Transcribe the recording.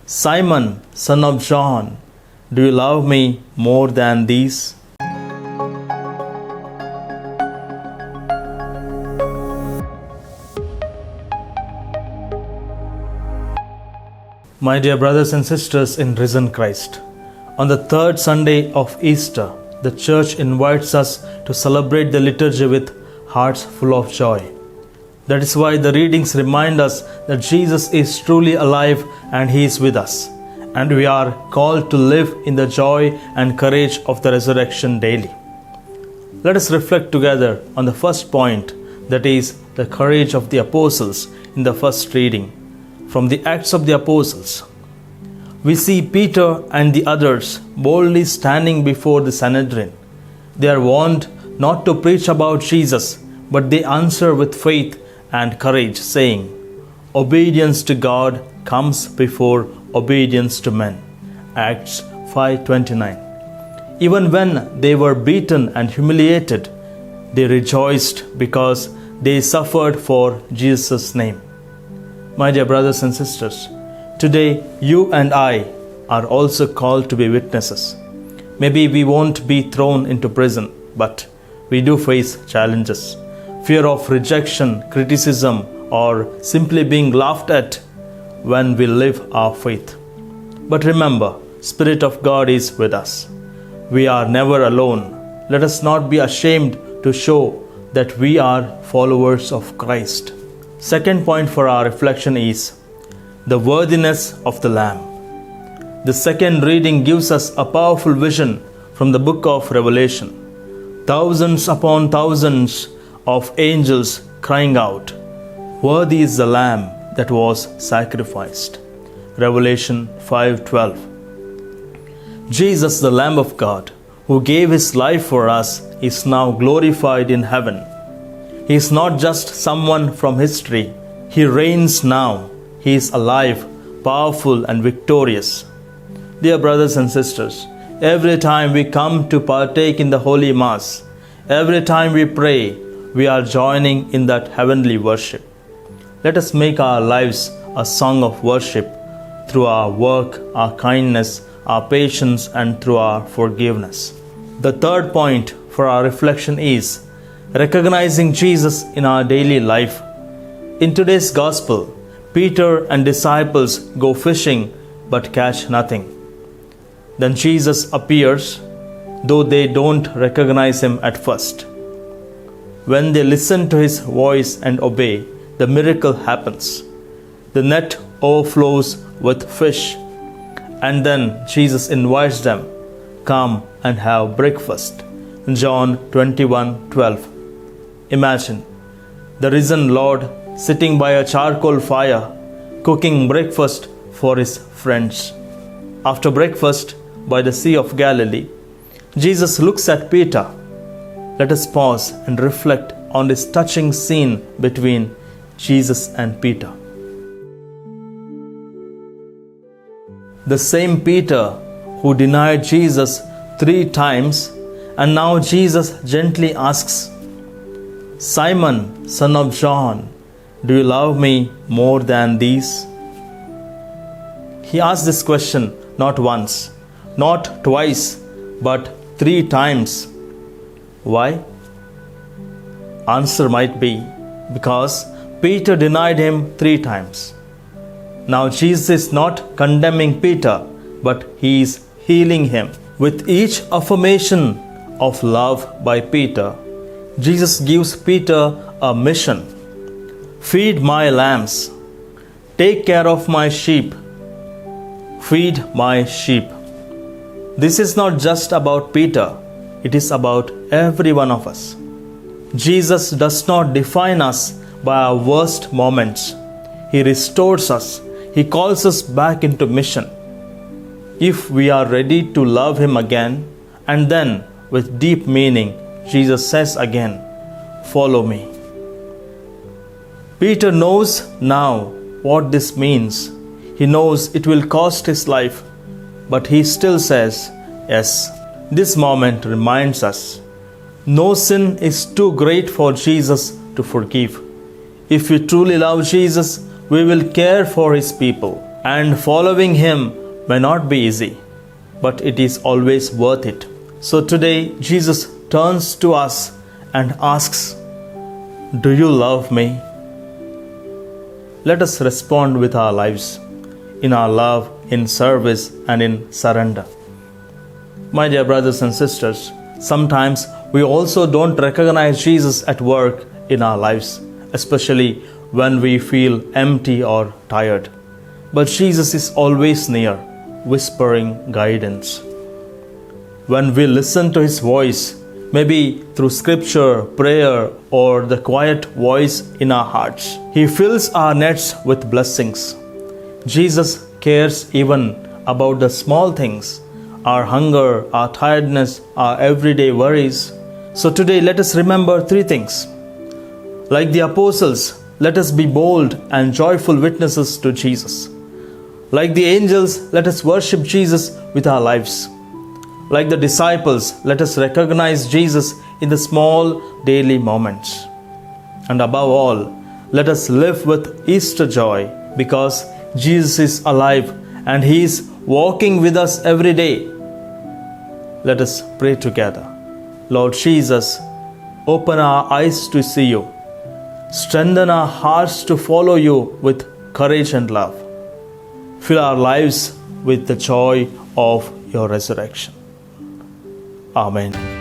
Simon, son of John, do you love me more than these? My dear brothers and sisters in risen Christ, on the third Sunday of Easter, the Church invites us to celebrate the liturgy with hearts full of joy. That is why the readings remind us that Jesus is truly alive and He is with us, and we are called to live in the joy and courage of the resurrection daily. Let us reflect together on the first point, that is, the courage of the apostles in the first reading from the Acts of the Apostles. We see Peter and the others boldly standing before the Sanhedrin. They are warned not to preach about Jesus, but they answer with faith and courage, saying, "Obedience to God comes before obedience to men." Acts 5:29. Even when they were beaten and humiliated, they rejoiced because they suffered for Jesus' name. My dear brothers and sisters, today you and I are also called to be witnesses. Maybe we won't be thrown into prison, but we do face challenges. Fear of rejection, criticism, or simply being laughed at when we live our faith. But remember, Spirit of God is with us. We are never alone. Let us not be ashamed to show that we are followers of Christ. Second point for our reflection is the worthiness of the Lamb. The second reading gives us a powerful vision from the book of Revelation. Thousands upon thousands of angels crying out, "Worthy is the Lamb that was sacrificed." Revelation 5:12. Jesus, the Lamb of God, who gave His life for us, is now glorified in heaven. He is not just someone from history. He reigns now. He is alive, powerful, and victorious. Dear brothers and sisters, every time we come to partake in the Holy Mass, every time we pray, we are joining in that heavenly worship. Let us make our lives a song of worship through our work, our kindness, our patience, and through our forgiveness. The third point for our reflection is recognizing Jesus in our daily life. In today's Gospel, Peter and disciples go fishing but catch nothing. Then Jesus appears, though they don't recognize Him at first. When they listen to His voice and obey, the miracle happens. The net overflows with fish, and then Jesus invites them, "Come and have breakfast." John 21:12. Imagine the risen Lord sitting by a charcoal fire, cooking breakfast for His friends. After breakfast by the Sea of Galilee, Jesus looks at Peter. Let us pause and reflect on this touching scene between Jesus and Peter. The same Peter who denied Jesus 3 times, and now Jesus gently asks, "Simon, son of John, do you love me more than these?" He asked this question not once, not twice, but 3 times. Why? Answer might be because Peter denied Him 3 times. Now Jesus is not condemning Peter, but He is healing him. With each affirmation of love by Peter, Jesus gives Peter a mission. Feed my lambs. Take care of my sheep. Feed my sheep. This is not just about Peter. It is about every one of us. Jesus does not define us by our worst moments. He restores us. He calls us back into mission. If we are ready to love Him again, and then with deep meaning, Jesus says again, "Follow me." Peter knows now what this means. He knows it will cost his life, but he still says, "Yes." This moment reminds us, no sin is too great for Jesus to forgive. If we truly love Jesus, we will care for His people. and following Him may not be easy, but it is always worth it. So today, Jesus turns to us and asks, "Do you love me?" Let us respond with our lives, in our love, in service, and in surrender. My dear brothers and sisters, sometimes we also don't recognize Jesus at work in our lives, especially when we feel empty or tired. But Jesus is always near, whispering guidance. When we listen to His voice, maybe through scripture, prayer, or the quiet voice in our hearts, He fills our nets with blessings. Jesus cares even about the small things, our hunger, our tiredness, our everyday worries. So today, let us remember three things. Like the apostles, let us be bold and joyful witnesses to Jesus. Like the angels, let us worship Jesus with our lives. Like the disciples, let us recognize Jesus in the small daily moments. And above all, let us live with Easter joy, because Jesus is alive and He is walking with us every day. Let us pray together. Lord Jesus, open our eyes to see You. Strengthen our hearts to follow You with courage and love. Fill our lives with the joy of Your resurrection. Amen.